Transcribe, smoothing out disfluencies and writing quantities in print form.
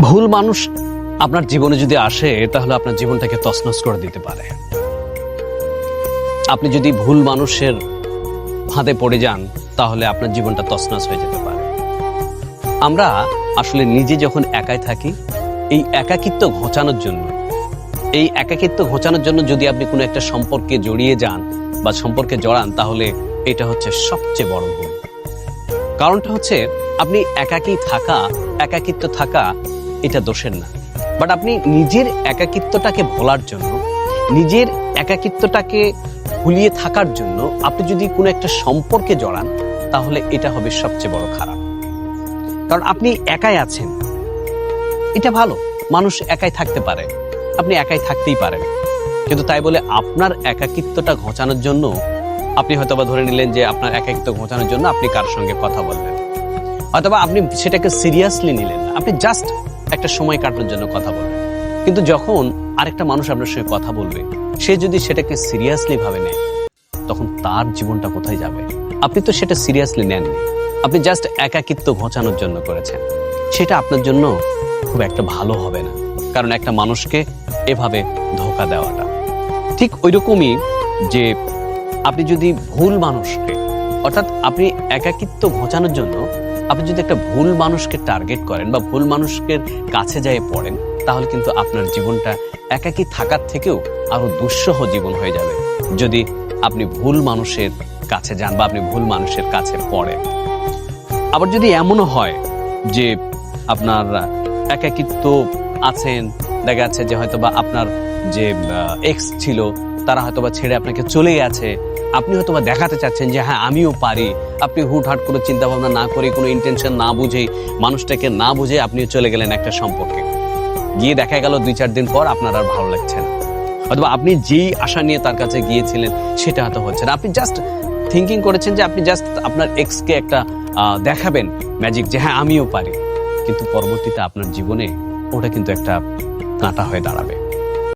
ভুল মানুষ আপনার জীবনে যদি আসে তাহলে আপনার জীবনটাকে তছনছ করে দিতে পারে। আপনি যদি ভুল মানুষের ফাঁদে পড়ে যান তাহলে আপনার জীবনটা তছনছ হয়ে যেতে পারে। আমরা আসলে নিজে যখন একাই থাকি, এই একাকিত্ব ঘোচানোর জন্য যদি আপনি কোনো একটা সম্পর্কে জড়িয়ে যান বা সম্পর্কে জড়ান, তাহলে এটা হচ্ছে সবচেয়ে বড় ভুল। কারণটা হচ্ছে আপনি একাকিত্ব থাকা এটা দোষের না, বাট আপনি নিজের একাকিত্বটাকে ভোলার জন্য, নিজের একাকিত্বটাকে ভুলিয়ে থাকার জন্য আপনি যদি কোনো একটা সম্পর্কে জড়ান, তাহলে এটা হবে সবচেয়ে বড় খারাপ। কারণ আপনি একাই আছেন, এটা ভালো, মানুষ একাই থাকতে পারে, আপনি একাই থাকতেই পারেন, কিন্তু তাই বলে আপনার একাকিত্বটা ঘোচানোর জন্য আপনি হয়তোবা ধরে নিলেন যে আপনার একাকিত্ব ঘোচানোর জন্য আপনি কার সঙ্গে কথা বলবেন, অথবা আপনি সেটাকে সিরিয়াসলি নিলেন না, আপনি জাস্ট একটা সময় কাটানোর জন্য কথা বলবেন। কিন্তু যখন আরেকটা মানুষ আপনার সঙ্গে কথা বলবে, সে যদি সেটাকে সিরিয়াসলি ভাবে নেয়, তখন তার জীবনটা কোথায় যাবে? আপনি তো সেটা সিরিয়াসলি নেননি, আপনি জাস্ট একাকিত্ব ঘোচানোর জন্য করেছেন। সেটা আপনার জন্য খুব একটা ভালো হবে না, কারণ একটা মানুষকে এভাবে ধোঁকা দেওয়াটা ঠিক ওই রকমই যে আপনি যদি ভুল মানুষকে, অর্থাৎ আপনি একাকিত্ব ঘোচানোর জন্য আপনি যদি একটা ভুল মানুষকে টার্গেট করেন বা ভুল মানুষের কাছে যেয়ে পড়েন, তাহলে কিন্তু আপনার জীবনটা একাকী থাকার থেকেও আরো দুঃসহ জীবন হয়ে যাবে যদি আপনি ভুল মানুষের কাছে যান বা আপনি ভুল মানুষের কাছে পড়েন। আবার যদি এমনও হয় যে আপনার একাকিত্ব আছেন, দেখা যাচ্ছে যে হয়তোবা আপনার যে এক্স ছিল তারা হয়তোবা ছেড়ে আপনাকে চলে গেছে, আপনি হয়তোবা দেখাতে চাচ্ছেন যে হ্যাঁ আমিও পারি, আপনি হুটহাট করে চিন্তা ভাবনা না করে, কোনো ইন্টেনশন না বুঝে, মানুষটাকে না বুঝে আপনিও চলে গেলেন একটা সম্পর্কে, গিয়ে দেখা গেল 2-4 দিন পর আপনার আর ভালো লাগছে না, অথবা আপনি যেই আশা নিয়ে তার কাছে গিয়েছিলেন সেটা হয়তো হচ্ছে না। আপনি জাস্ট থিঙ্কিং করেছেন যে আপনি জাস্ট আপনার এক্সকে একটা দেখাবেন ম্যাজিক যে হ্যাঁ আমিও পারি, কিন্তু পরবর্তীতে আপনার জীবনে ওটা কিন্তু একটা কাঁটা হয়ে দাঁড়াবে।